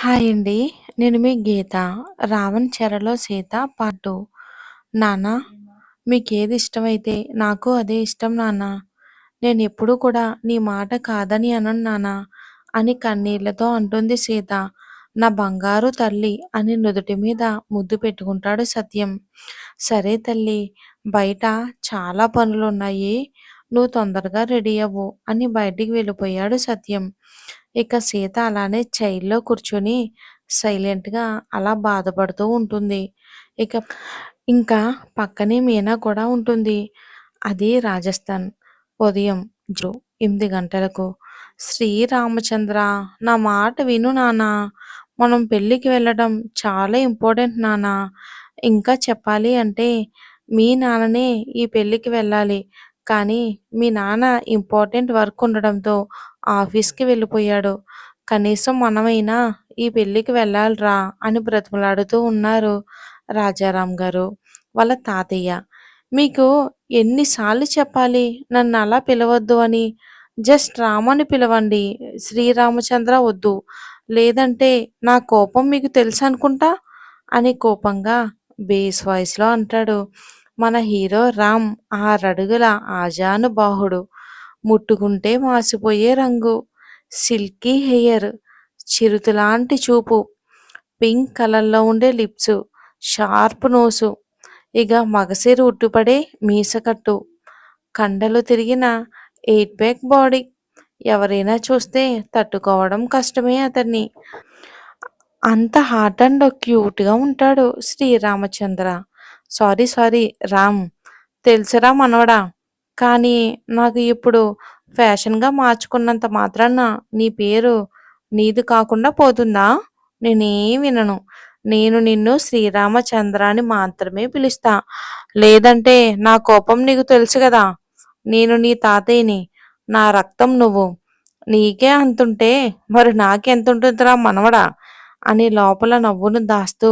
Hi అండి. నేను మీ గీత. 'రావణ్ చెరలో సీత' పార్ట్ 2. నాన్న, మీకేది ఇష్టమైతే నాకు అదే ఇష్టం నాన్న. నేనెప్పుడూ కూడా నీ మాట కాదని అనను నాన్న అని కన్నీళ్లతో అంటుంది సీత. నా బంగారు తల్లి అని నుదుటి మీద ముద్దు పెట్టుకుంటాడు సత్యం. సరే తల్లి, బయట చాలా పనులున్నాయి. నువ్వు తొందరగా రెడీ అవ్వు అని బయటికి వెళ్ళిపోయాడు సత్యం. ఇక సీత అలానే చైర్లో కూర్చొని సైలెంట్‌గా అలా బాధపడుతూ ఉంటుంది. ఇక ఇంకా పక్కనే మీనా కూడా ఉంటుంది. అది రాజస్థాన్. ఉదయం 8 గంటలకు. శ్రీరామచంద్ర, నా మాట విను నాన్నా. మనం పెళ్ళికి వెళ్ళడం చాలా ఇంపార్టెంట్ నాన్నా. ఇంకా చెప్పాలి అంటే మీ నాన్ననే ఈ పెళ్ళికి వెళ్ళాలి. కానీ మీ నాన్న ఇంపార్టెంట్ వర్క్ ఉండడంతో ఆఫీస్‌కి వెళ్ళిపోయాడు. కనీసం మనమైనా ఈ పెళ్ళికి వెళ్ళాలిరా అని బ్రతిమలాడుతూ ఉన్నారు రాజారాం గారు, వాళ్ళ తాతయ్య. మీకు ఎన్నిసార్లు చెప్పాలి నన్ను అలా పిలవద్దు అని? జస్ట్ రామని పిలవండి. శ్రీరామచంద్ర వద్దు. లేదంటే నా కోపం మీకు తెలుసనుకుంటా అని కోపంగా బేస్ వాయిస్‌లో అంటాడు. మన హీరో రామ్ 6 అడుగుల ఆజానుబాహుడు. ముట్టుకుంటే మాసిపోయే రంగు, సిల్కీ హెయిర్, చిరుతలాంటి చూపు, పింక్ కలర్‌లో ఉండే లిప్స్, షార్ప్ నోసు, ఇక మగసిరి ఉట్టుపడే మీసకట్టు, కండలు తిరిగిన 8 ప్యాక్ బాడీ. ఎవరైనా చూస్తే తట్టుకోవడం కష్టమే అతన్ని. అంత హాట్ అండ్ క్యూట్‌గా ఉంటాడు శ్రీరామచంద్ర. సారీ రామ్. తెలుసురా మనవడా. కానీ నాకు ఇప్పుడు ఫ్యాషన్‌గా మార్చుకున్నంత మాత్రాన నీ పేరు నీది కాకుండా పోతుందా? నేనేం వినను. నేను నిన్ను శ్రీరామచంద్ర అని మాత్రమే పిలుస్తా. లేదంటే నా కోపం నీకు తెలుసు గదా! నేను నీ తాతయ్యని. నా రక్తం నువ్వు. నీకే అంతుంటే మరి నాకెంతుంటుందిరా మనవడా అని లోపల నవ్వును దాస్తూ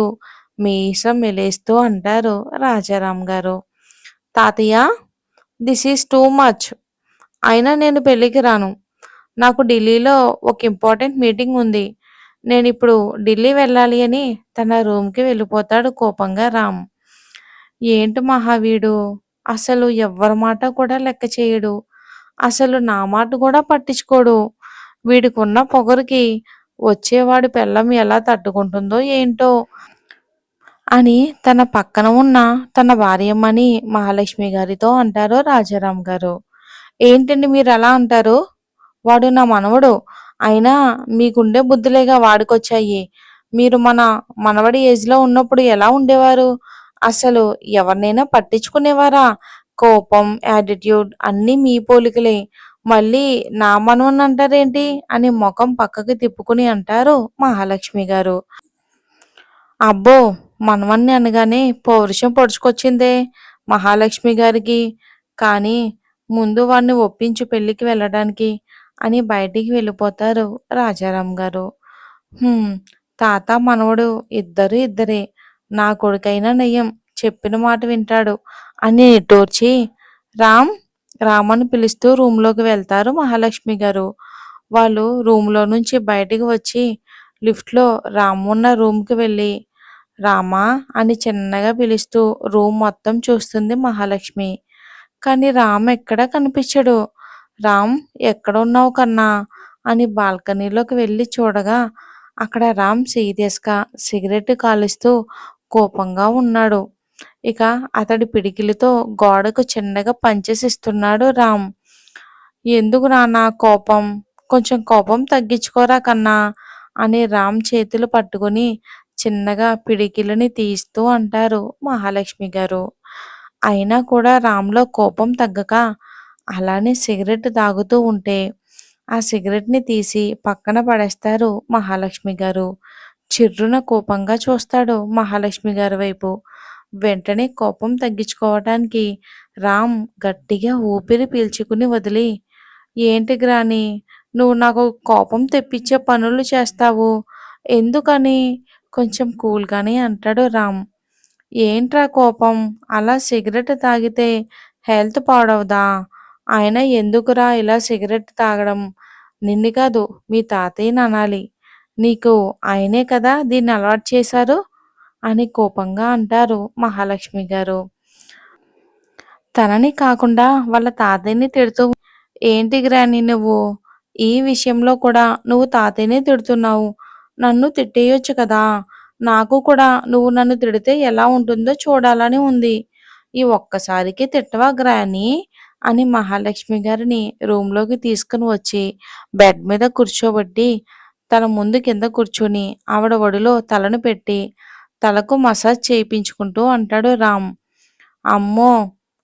మీసం మెలేస్తూ అంటారు రాజారాం గారు. తాతయ్య, దిస్ ఈజ్ టూ మచ్. అయినా నేను పెళ్ళికి రాను. నాకు ఢిల్లీలో ఒక ఇంపార్టెంట్ మీటింగ్ ఉంది. నేనిప్పుడు ఢిల్లీ వెళ్ళాలి అని తన రూమ్‌కి వెళ్ళిపోతాడు కోపంగా రామ్. ఏంటి మహావీడు, అసలు ఎవ్వరి మాట కూడా లెక్క చేయడు. అసలు నా మాట కూడా పట్టించుకోడు. వీడికున్న పొగరుకి వచ్చేవాడి పెళ్ళాం ఎలా తట్టుకుంటుందో ఏంటో అని తన పక్కన ఉన్న తన భార్యమ్మని మహాలక్ష్మి గారితో అంటారు రాజారాం గారు. ఏంటండి మీరలా అంటారు? వాడు నా మనవడు. అయినా మీకుండే బుద్ధులేగా వాడికొచ్చాయి. మీరు మన మనవడి ఏజ్‌లో ఉన్నప్పుడు ఎలా ఉండేవారు? అసలు ఎవరినైనా పట్టించుకునేవారా? కోపం, యాటిట్యూడ్ అన్నీ మీ పోలికలే. మళ్ళీ నా మనవడినంటారేంటి? అని మొఖం పక్కకి తిప్పుకుని అంటారు మహాలక్ష్మి గారు. అబ్బో! మనవణ్ణి అనగానే పౌరుషం పొడుచుకొచ్చిందే మహాలక్ష్మి గారికి. కానీ ముందు వాడిని ఒప్పించు పెళ్ళికి వెళ్ళడానికి అని బయటికి వెళ్ళిపోతారు రాజారాం గారు. హ్మ్. తాత, మనవడు ఇద్దరు ఇద్దరే. నా కొడుకైనా నయం, చెప్పిన మాట వింటాడు అని నిట్టూర్చి రామ్, రామ్ అని పిలుస్తూ రూమ్‌లోకి వెళ్తారు మహాలక్ష్మి గారు. వాళ్ళు రూమ్‌లో నుంచి బయటికి వచ్చి లిఫ్ట్‌లో రామ్ ఉన్న రూమ్‌కి వెళ్ళి రామా అని చిన్నగా పిలుస్తూ రూమ్ మొత్తం చూస్తుంది మహాలక్ష్మి. కానీ రామ్ ఎక్కడా కనిపించడు. రామ్, ఎక్కడున్నావు కన్నా అని బాల్కనీలోకి వెళ్ళి చూడగా అక్కడ రామ్ సీరియస్‌గా సిగరెట్ కాలుస్తూ కోపంగా ఉన్నాడు. ఇక అతడి పిడికిలితో గోడకు చిన్నగా పంచెస్ ఇస్తున్నాడు రామ్. ఎందుకు నాన్నా కోపం? కొంచెం కోపం తగ్గించుకోరా కన్నా అని రామ్ చేతులు పట్టుకుని చిన్నగా పిడికిలిని తీస్తూ అంటారు మహాలక్ష్మి గారు. అయినా కూడా రామ్‌లో కోపం తగ్గక అలానే సిగరెట్ తాగుతూ ఉంటే ఆ సిగరెట్‌ని తీసి పక్కన పడేస్తారు మహాలక్ష్మి గారు. చిర్రున కోపంగా చూస్తాడు మహాలక్ష్మి గారి వైపు. వెంటనే కోపం తగ్గించుకోవటానికి రామ్ గట్టిగా ఊపిరి పీల్చుకుని వదిలి, ఏంటి గ్రాని, నువ్వు నాకు కోపం తెప్పించే పనులు చేస్తావు. ఎందుకని? కొంచెం కూల్‌గానే అంటాడు రామ్. ఏంట్రా కోపం? అలా సిగరెట్ తాగితే హెల్త్ పాడవదా? అయినా ఎందుకురా ఇలా సిగరెట్ తాగడం? నిన్ను కాదు మీ తాతయ్యని అనాలి. నీకు ఆయనే కదా దీన్ని అలవాటు చేశారు అని కోపంగా అంటారు మహాలక్ష్మి గారు. తనని కాకుండా వాళ్ళ తాతయ్యని తిడుతూ ఏంటి గ్రాని నువ్వు? ఈ విషయంలో కూడా నువ్వు తాతయ్యనే తిడుతున్నావు. నన్ను తిట్టేయొచ్చు కదా! నాకు కూడా నువ్వు నన్ను తిడితే ఎలా ఉంటుందో చూడాలని ఉంది. ఈ ఒక్కసారికి తిట్టవా గ్రాని? అని మహాలక్ష్మి గారిని రూమ్‌లోకి తీసుకొని వచ్చి బెడ్ మీద కూర్చోబెట్టి, తన ముందు కింద కూర్చొని ఆవిడ ఒడిలో తలను పెట్టి, తలకు మసాజ్ చేయించుకుంటూ అంటాడు రామ్. అమ్మో!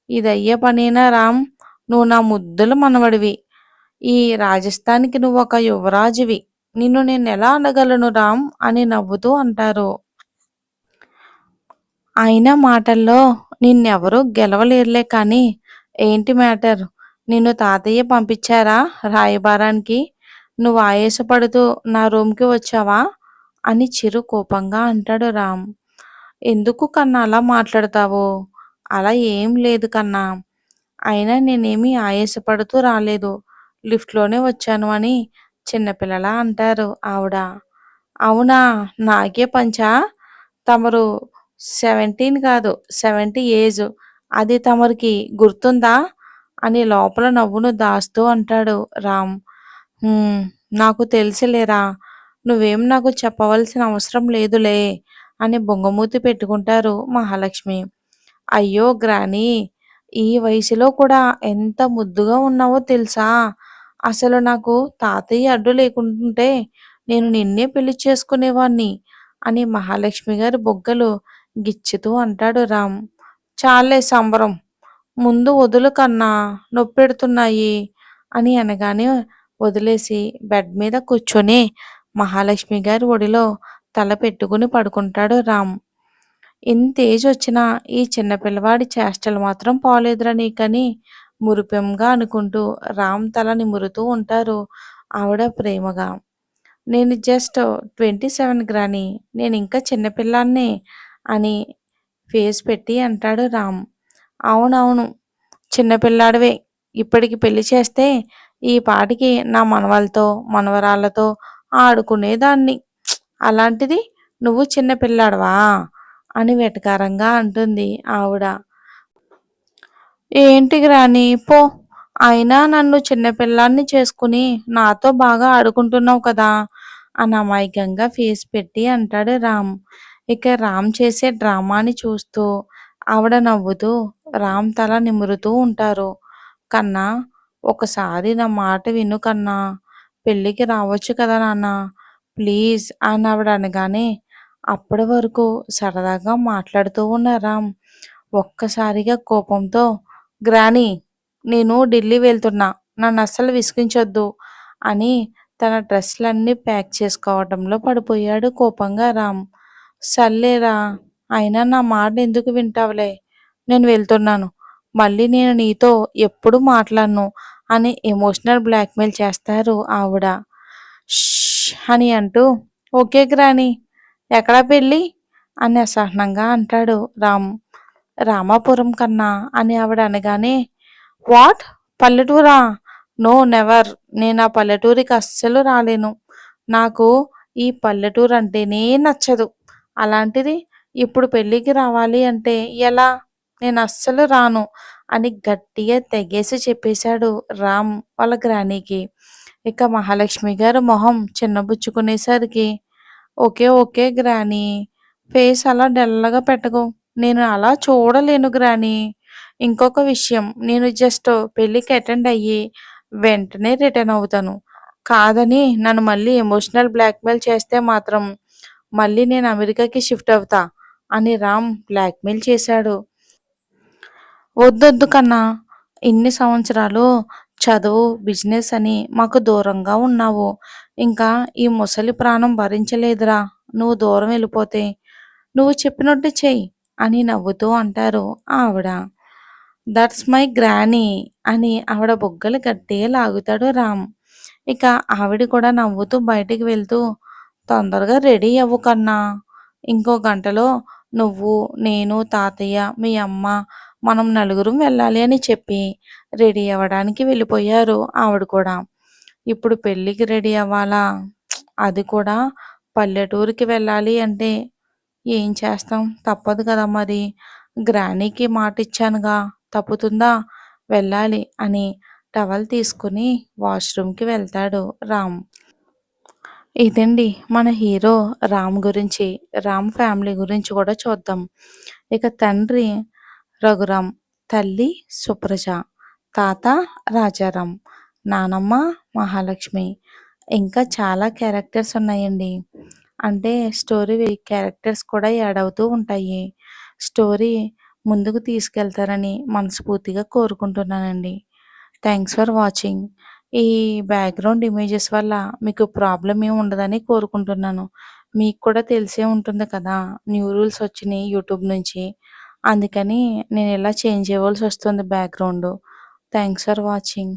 ఇదయ్యే పనేనా రామ్? నువ్వు నా ముద్దుల మనవడివి. ఈ రాజస్థాన్‌కి నువ్వొక యువరాజువి. నిన్ను నేనెలా అనగలను రామ్ అని నవ్వుతూ అంటారు. అయినా మాటల్లో నిన్నెవరూ గెలవలేరులే కానీ, ఏంటి మ్యాటర్? నిన్ను తాతయ్య పంపించారా రాయబారానికి? నువ్వు ఆయాసపడుతూ నా రూమ్‌కి వచ్చావా? అని చిరు కోపంగా అంటాడు రామ్. ఎందుకు కన్నా అలా మాట్లాడతావు? అలా ఏం లేదు కన్నా. అయినా నేనేమీ ఆయాసపడుతూ రాలేదు. లిఫ్ట్‌లోనే వచ్చాను అని చిన్నపిల్లలా అంటారు ఆవిడ. అవునా! నాకే పంచా? తమరు 17 కాదు 70 ఏజ్. అది తమరికి గుర్తుందా? అని లోపల నవ్వును దాస్తూ అంటాడు రామ్. హ్మ్. నాకు తెలుసులేరా! నువ్వేం నాకు చెప్పవలసిన అవసరం లేదులే అని బొంగమూతి పెట్టుకుంటారు మహాలక్ష్మి. అయ్యో గ్రానీ! ఈ వయసులో కూడా ఎంత ముద్దుగా ఉన్నావో తెలుసా? అసలు నాకు తాతయ్య అడ్డు లేకుంటే నేను నిన్నే పెళ్లి చేసుకునేవాణ్ణి అని మహాలక్ష్మి గారి బుగ్గలు గిచ్చుతూ అంటాడు రామ్. చాల్లే సంబరం. ముందు వదులు కన్నా నొప్పెడుతున్నాయి అని అనగానే వదిలేసి బెడ్ మీద కూర్చొని మహాలక్ష్మి గారి ఒడిలో తల పెట్టుకుని పడుకుంటాడు రామ్. ఇంత ఏజ్ వచ్చినా ఈ చిన్న పిల్లవాడి చేష్టలు మాత్రం పోలేదురా నీకని మురిపెంగా అనుకుంటూ రామ్ తల నిమురుతూ ఉంటారు ఆవిడ ప్రేమగా. నేను జస్ట్ 27 గ్రాని. నేనింకా చిన్నపిల్లాడినే అని ఫేస్ పెట్టి అంటాడు రామ్. అవునవును. చిన్నపిల్లాడివే. ఇప్పటికి పెళ్లి చేస్తే ఈ పాటికి నా మనవలతో, మనవరాళ్ళతో ఆడుకునేదాన్ని. అలాంటిది నువ్వు చిన్న పిల్లాడివా? అని వెటకారంగా అంటుంది ఆవిడ. ఏంటి గ్రాని పో! అయినా నన్ను చిన్నపిల్లాడిని చేసుకుని నాతో బాగా ఆడుకుంటున్నావు కదా! అని అమాయకంగా ఫేస్ పెట్టి అంటాడు రామ్. ఇక రామ్ చేసే డ్రామాని చూస్తూ ఆవిడ నవ్వుతూ రామ్ తల నిమురుతూ ఉంటారు. కన్నా! ఒకసారి నా మాట విను కన్నా! పెళ్ళికి రావచ్చు కదా నాన్న! ప్లీజ్ అని ఆవిడ అనగానే అప్పటి వరకు సరదాగా మాట్లాడుతూ ఉన్న రామ్ ఒక్కసారిగా కోపంతో గ్రానీ! నేను ఢిల్లీ వెళ్తున్నా. నన్నస్సలు విసిగించొద్దు అని తన డ్రెస్‌లన్నీ ప్యాక్ చేసుకోవటంలో పడిపోయాడు కోపంగా రామ్. సర్లేరా! అయినా నా మాట ఎందుకు వింటావులే. నేను వెళ్తున్నాను. మళ్ళీ నేను నీతో ఎప్పుడు మాట్లాడను అని ఎమోషనల్ బ్లాక్‌మెయిల్ చేస్తారు ఆవిడ. ష్ అని అంటూ ఓకే గ్రానీ. ఎక్కడా పెళ్ళి? అని అసహనంగా అంటాడు రామ్. రామాపురం కన్నా అని ఆవిడ అనగానే వాట్? పల్లెటూరా? No never. నేను ఆ పల్లెటూరికి అస్సలు రాలేను. నాకు ఈ పల్లెటూరు అంటేనే నచ్చదు. అలాంటిది ఇప్పుడు పెళ్ళికి రావాలి అంటే ఎలా? నేను అస్సలు రాను అని గట్టిగా తెగేసి చెప్పేశాడు రామ్ వాళ్ళ గ్రానీకి. ఇక మహాలక్ష్మి గారు మొహం చిన్నబుచ్చుకునేసరికి ఓకే ఓకే గ్రానీ. ఫేస్ అలా డల్‌గా పెట్టకు. నేను అలా చూడలేను గ్రానీ. ఇంకొక విషయం నేను జస్ట్ పెళ్ళికి అటెండ్ అయ్యి వెంటనే రిటర్న్ అవుతాను. కాదని నన్ను మళ్ళీ ఎమోషనల్ బ్లాక్‌మెయిల్ చేస్తే మాత్రం మళ్ళీ నేను అమెరికాకి షిఫ్ట్ అవుతా అని రామ్ బ్లాక్‌మెయిల్ చేశాడు. వద్దొద్దు కన్నా! ఇన్ని సంవత్సరాలు చదువు, బిజినెస్ అని మాకు దూరంగా ఉన్నావు. ఇంకా ఈ ముసలి ప్రాణం భరించలేదురా నువ్వు దూరం వెళ్ళిపోతే. నువ్వు చెప్పినట్టు చెయ్యి అని నవ్వుతూ అంటారు ఆవిడ. దట్స్ మై గ్రానీ అని ఆవిడ బుగ్గలు గట్టిగా లాగుతాడు రామ్. ఇక ఆవిడ కూడా నవ్వుతూ బయటికి వెళ్తూ తొందరగా రెడీ అవ్వు కన్నా! ఇంకో గంటలో నువ్వు, నేను, తాతయ్య, మీ అమ్మ మనం నలుగురం వెళ్ళాలి అని చెప్పి రెడీ అవ్వడానికి వెళ్ళిపోయారు ఆవిడ కూడా. ఇప్పుడు పెళ్ళికి రెడీ అవ్వాలా? అది కూడా పల్లెటూరికి వెళ్ళాలి అంటే ఏం చేస్తాం? తప్పదు కదా మరి. గ్రానీకి మాటిచ్చానుగా తప్పుతుందా? వెళ్ళాలి అని టవల్ తీసుకొని వాష్‌రూమ్‌కి వెళ్తాడు రామ్. ఇదండి మన హీరో రామ్ గురించి. రామ్ ఫ్యామిలీ గురించి కూడా చూద్దాం. ఇక తండ్రి రఘురామ్, తల్లి సుప్రజ, తాత రాజారాం, నానమ్మ మహాలక్ష్మి. ఇంకా చాలా క్యారెక్టర్స్ ఉన్నాయండి. అంటే స్టోరీ క్యారెక్టర్స్ కూడా యాడ్ అవుతూ ఉంటాయి. స్టోరీ ముందుకు తీసుకెళ్తారని మనస్ఫూర్తిగా కోరుకుంటున్నానండి. Thanks for watching. ఈ బ్యాక్‌గ్రౌండ్ ఇమేజెస్ వల్ల మీకు ప్రాబ్లమ్ ఏమి ఉండదని కోరుకుంటున్నాను. మీకు కూడా తెలిసే ఉంటుంది కదా! న్యూ రూల్స్ వచ్చినియి యూట్యూబ్ నుంచి. అందుకని నేను ఇలా చేంజ్ చేయవలసొస్తుంది బ్యాక్‌గ్రౌండు. Thanks for watching.